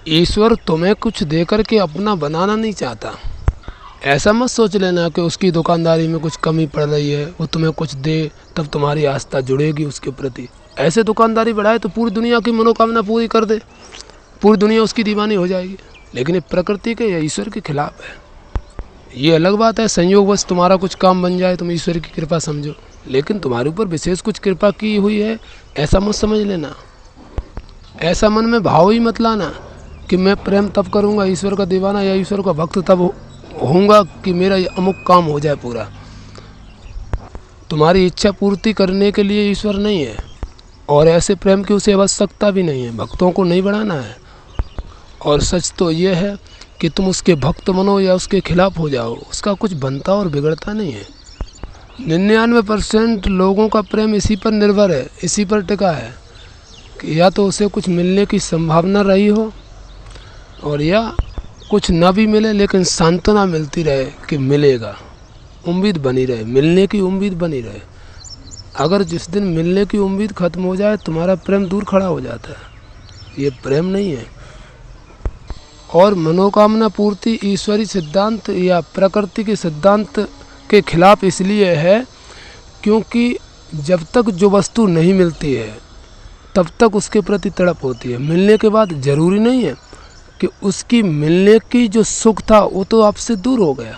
ईश्वर तुम्हें कुछ देकर के अपना बनाना नहीं चाहता। ऐसा मत सोच लेना कि उसकी दुकानदारी में कुछ कमी पड़ रही है, वो तुम्हें कुछ दे तब तुम्हारी आस्था जुड़ेगी उसके प्रति। ऐसे दुकानदारी बढ़ाए तो पूरी दुनिया की मनोकामना पूरी कर दे, पूरी दुनिया उसकी दीवानी हो जाएगी। लेकिन ये प्रकृति के या ईश्वर के खिलाफ है। ये अलग बात है, संयोगवश तुम्हारा कुछ काम बन जाए, तुम ईश्वर की कृपा समझो, लेकिन तुम्हारे ऊपर विशेष कुछ कृपा की हुई है ऐसा मत समझ लेना। ऐसा मन में भाव ही मत लाना कि मैं प्रेम तब करूँगा ईश्वर का दीवाना या ईश्वर का भक्त तब होऊंगा कि मेरा ये अमुक काम हो जाए पूरा। तुम्हारी इच्छा पूर्ति करने के लिए ईश्वर नहीं है, और ऐसे प्रेम की उसे आवश्यकता भी नहीं है। भक्तों को नहीं बढ़ाना है। और सच तो ये है कि तुम उसके भक्त बनो या उसके खिलाफ हो जाओ, उसका कुछ बनता और बिगड़ता नहीं है। 99% लोगों का प्रेम इसी पर निर्भर है, इसी पर टिका है कि या तो उसे कुछ मिलने की संभावना रही हो, और या कुछ ना भी मिले लेकिन सांत्वना मिलती रहे कि मिलेगा, उम्मीद बनी रहे, मिलने की उम्मीद बनी रहे। अगर जिस दिन मिलने की उम्मीद खत्म हो जाए तुम्हारा प्रेम दूर खड़ा हो जाता है। ये प्रेम नहीं है। और मनोकामना पूर्ति ईश्वरी सिद्धांत या प्रकृति के सिद्धांत के खिलाफ इसलिए है क्योंकि जब तक जो वस्तु नहीं मिलती है तब तक उसके प्रति तड़प होती है। मिलने के बाद ज़रूरी नहीं है कि उसकी मिलने की जो सुख था वो तो आपसे दूर हो गया।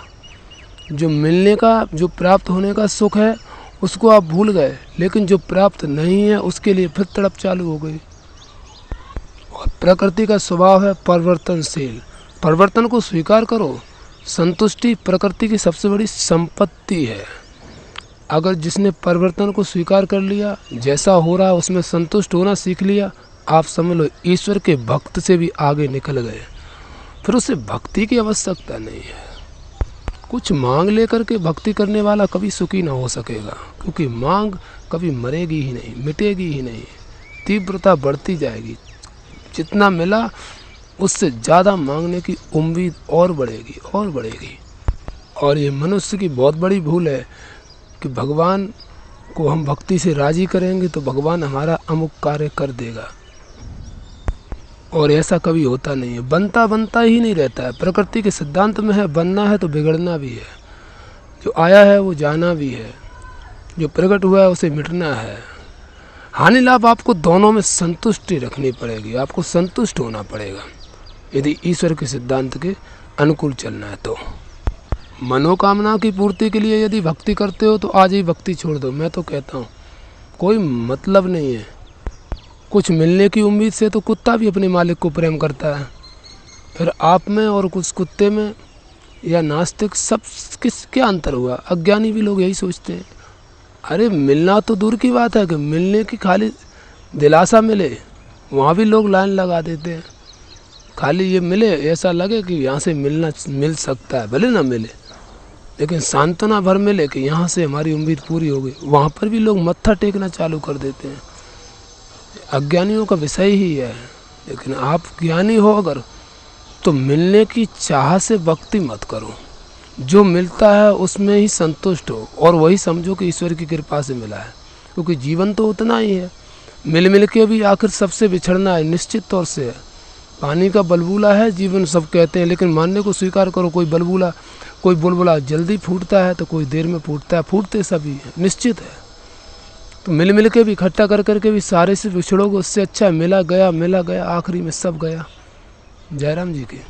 जो मिलने का, जो प्राप्त होने का सुख है उसको आप भूल गए, लेकिन जो प्राप्त नहीं है उसके लिए फिर तड़प चालू हो गई। और प्रकृति का स्वभाव है परिवर्तनशील। परिवर्तन को स्वीकार करो। संतुष्टि प्रकृति की सबसे बड़ी संपत्ति है। अगर जिसने परिवर्तन को स्वीकार कर लिया, जैसा हो रहा है उसमें संतुष्ट होना सीख लिया, आप समझ लो ईश्वर के भक्त से भी आगे निकल गए। फिर उसे भक्ति की आवश्यकता नहीं है। कुछ मांग लेकर के भक्ति करने वाला कभी सुखी ना हो सकेगा, क्योंकि मांग कभी मरेगी ही नहीं, मिटेगी ही नहीं, तीव्रता बढ़ती जाएगी। जितना मिला उससे ज़्यादा मांगने की उम्मीद और बढ़ेगी और बढ़ेगी। और ये मनुष्य की बहुत बड़ी भूल है कि भगवान को हम भक्ति से राजी करेंगे तो भगवान हमारा अमुक कार्य कर देगा, और ऐसा कभी होता नहीं है। बनता ही नहीं रहता है। प्रकृति के सिद्धांत में है बनना है तो बिगड़ना भी है, जो आया है वो जाना भी है, जो प्रकट हुआ है उसे मिटना है। हानि लाभ आपको दोनों में संतुष्टि रखनी पड़ेगी, आपको संतुष्ट होना पड़ेगा यदि ईश्वर के सिद्धांत के अनुकूल चलना है तो। मनोकामना की पूर्ति के लिए यदि भक्ति करते हो तो आज ही भक्ति छोड़ दो। मैं तो कहता हूँ कोई मतलब नहीं है। कुछ मिलने की उम्मीद से तो कुत्ता भी अपने मालिक को प्रेम करता है। फिर आप में और कुछ कुत्ते में या नास्तिक सब किस क्या अंतर हुआ? अज्ञानी भी लोग यही सोचते हैं। अरे मिलना तो दूर की बात है कि मिलने की खाली दिलासा मिले, वहाँ भी लोग लाइन लगा देते हैं। खाली ये मिले, ऐसा लगे कि यहाँ से मिल सकता है, भले ना मिले लेकिन सांत्वना भर मिले कि यहाँ से हमारी उम्मीद पूरी हो गई, वहाँ पर भी लोग मत्था टेकना चालू कर देते हैं। अज्ञानियों का विषय ही है। लेकिन आप ज्ञानी हो अगर, तो मिलने की चाह से भक्ति मत करो। जो मिलता है उसमें ही संतुष्ट हो, और वही समझो कि ईश्वर की कृपा से मिला है। क्योंकि जीवन तो उतना ही है, मिल के भी आखिर सबसे बिछड़ना है, निश्चित तौर से है। पानी का बलबूला है जीवन सब कहते हैं, लेकिन मानने को स्वीकार करो, कोई बुलबुला जल्दी फूटता है तो कोई देर में फूटता है, फूटते सभी है, निश्चित है। तो मिल के भी इकट्ठा कर के भी सारे से बिछड़ोगे, उससे अच्छा मिला गया आखिरी में सब गया। जयराम जी की।